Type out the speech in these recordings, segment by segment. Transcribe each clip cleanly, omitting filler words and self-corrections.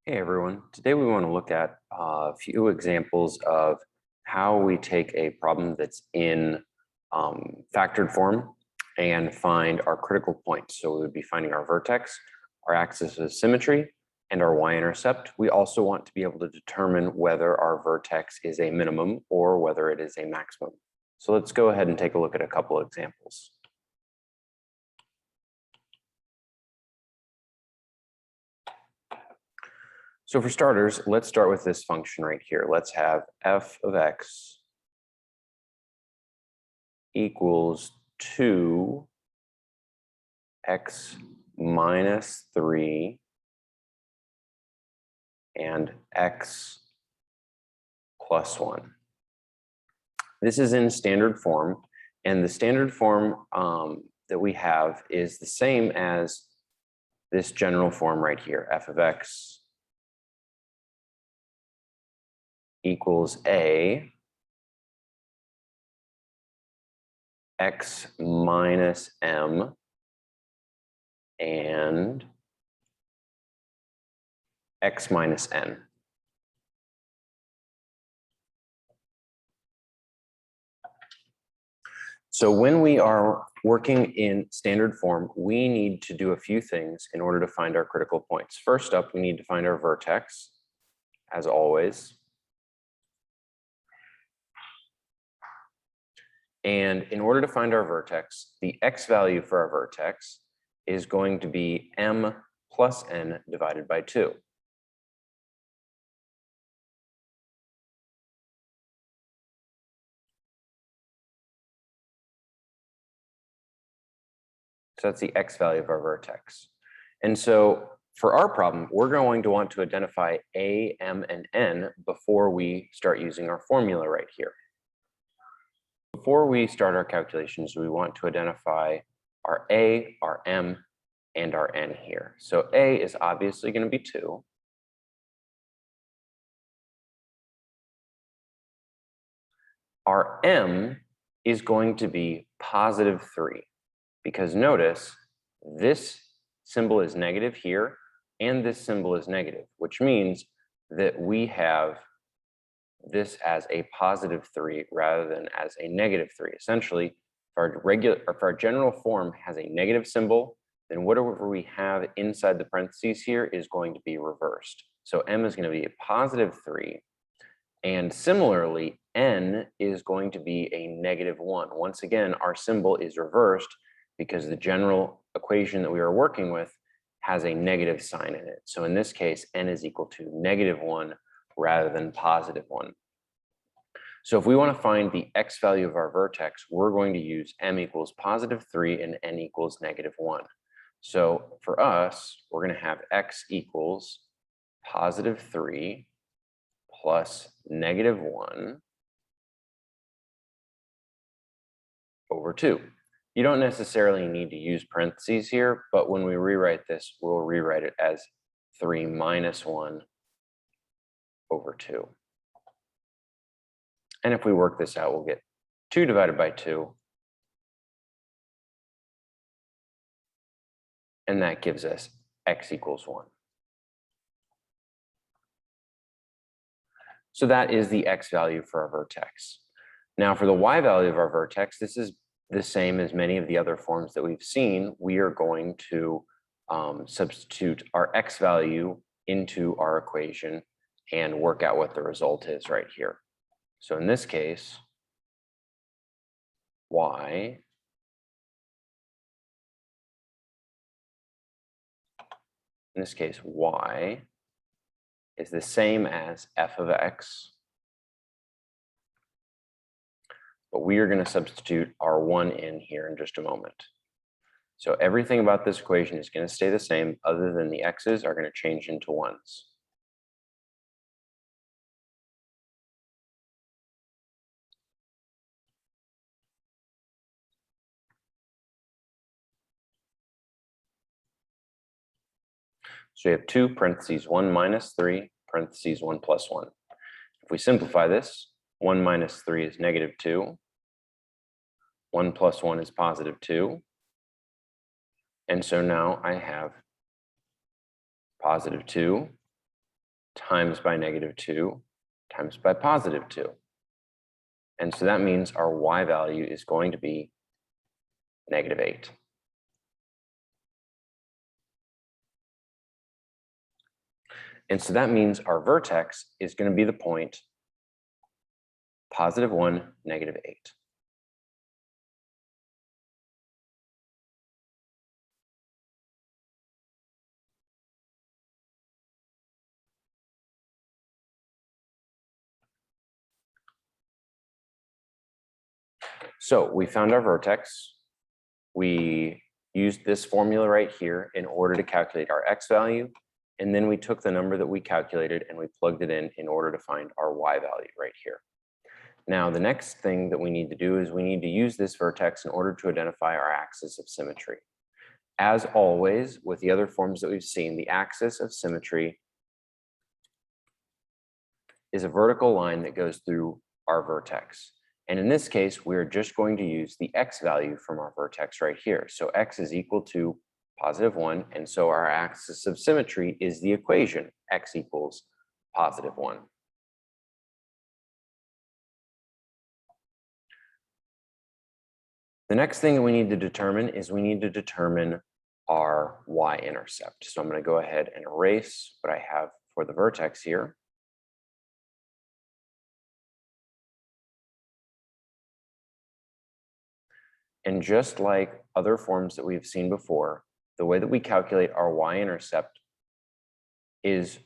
Hey everyone, today we want to look at a few examples of how we take a problem that's in factored form and find our critical points. So we would be finding our vertex, our axis of symmetry, and our y-intercept. We also want to be able to determine whether our vertex is a minimum or whether it is a maximum. So let's go ahead and take a look at a couple of examples. So for starters, let's start with this function right here. Let's have f of x equals 2 x minus 3 and x plus 1. This is in standard form, and the standard form that we have is the same as this general form right here, f of x equals a x minus m and x minus n. So when we are working in standard form, we need to do a few things in order to find our critical points. First up, we need to find our vertex, as always. And in order to find our vertex, the x value for our vertex is going to be m plus n divided by 2. So that's the x value of our vertex. And so for our problem, we're going to want to identify a, m, and n before we start using our formula right here. Before we start our calculations, we want to identify our a, our m, and our n here. So a is obviously going to be 2. Our m is going to be positive 3, because notice this symbol is negative here, and this symbol is negative, which means that we have this as a positive 3 rather than as a negative 3. Essentially, if our general form has a negative symbol, then whatever we have inside the parentheses here is going to be reversed. So m is going to be a positive 3. And similarly, n is going to be a negative 1. Once again, our symbol is reversed because the general equation that we are working with has a negative sign in it. So in this case, n is equal to negative 1 rather than positive 1. So if we want to find the x value of our vertex, we're going to use m equals positive 3 and n equals negative 1. So for us, we're going to have x equals positive 3 plus negative 1 over 2. You don't necessarily need to use parentheses here, but when we rewrite this, we'll rewrite it as 3 minus 1 over 2. And if we work this out, we'll get 2 divided by 2. And that gives us x equals 1. So that is the x value for our vertex. Now for the y value of our vertex, this is the same as many of the other forms that we've seen. We are going to substitute our x value into our equation and work out what the result is right here. So in this case, y is the same as f of x, but we are going to substitute our 1 in here in just a moment. So everything about this equation is going to stay the same, other than the x's are going to change into 1's. So we have 2 parentheses 1 minus 3 parentheses 1 plus 1. If we simplify this, 1 minus 3 is negative 2. 1 plus 1 is positive 2. And so now I have positive 2 times by -2 times by +2. And so that means our y value is going to be -8. And so that means our vertex is going to be the point +1, -8. So we found our vertex. We used this formula right here in order to calculate our x value. And then we took the number that we calculated and we plugged it in order to find our y value right here. Now, the next thing that we need to do is we need to use this vertex in order to identify our axis of symmetry. As always, with the other forms that we've seen, the axis of symmetry is a vertical line that goes through our vertex. And in this case, we're just going to use the x value from our vertex right here. So x is equal to +1, and so our axis of symmetry is the equation x equals +1. The next thing that we need to determine is we need to determine our y-intercept. So I'm going to go ahead and erase what I have for the vertex here. And just like other forms that we've seen before, the way that we calculate our y-intercept is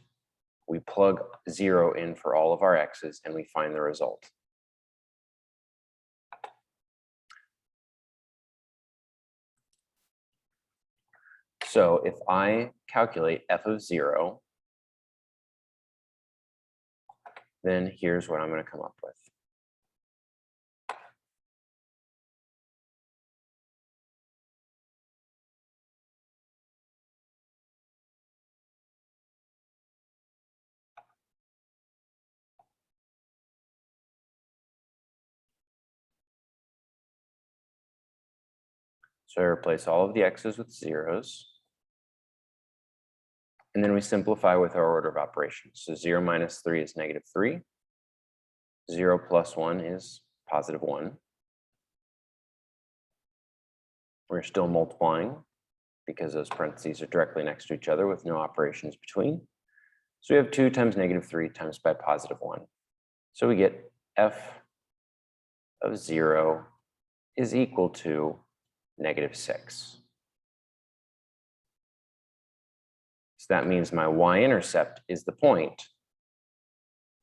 we plug 0 in for all of our x's and we find the result. So if I calculate f of 0, then here's what I'm going to come up with. So I replace all of the x's with zeros. And then we simplify with our order of operations. So 0 minus 3 is -3. 0 plus 1 is +1. We're still multiplying because those parentheses are directly next to each other with no operations between. So we have 2 times -3 times by +1. So we get f of 0 is equal to -6. So that means my y-intercept is the point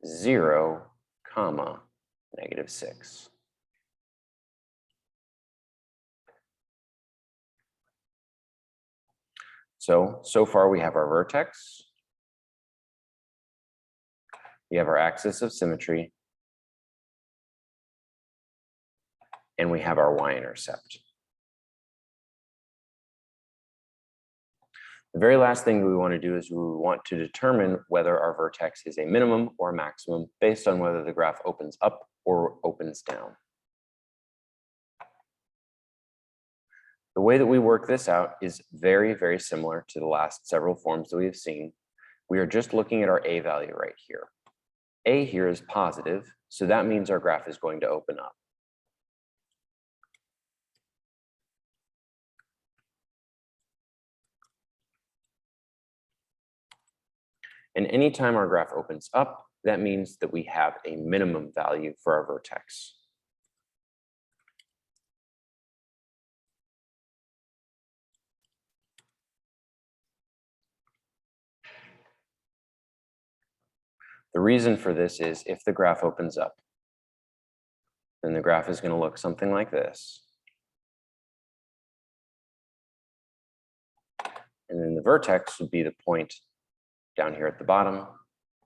0, -6. So far we have our vertex, we have our axis of symmetry, and we have our y-intercept. The very last thing we want to do is we want to determine whether our vertex is a minimum or a maximum based on whether the graph opens up or opens down. The way that we work this out is very, very similar to the last several forms that we have seen. We are just looking at our a value right here. A here is positive, so that means our graph is going to open up. And anytime our graph opens up, that means that we have a minimum value for our vertex. The reason for this is if the graph opens up, then the graph is going to look something like this. And then the vertex would be the point down here at the bottom.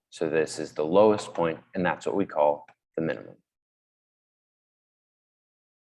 So this is the lowest point, and that's what we call the minimum.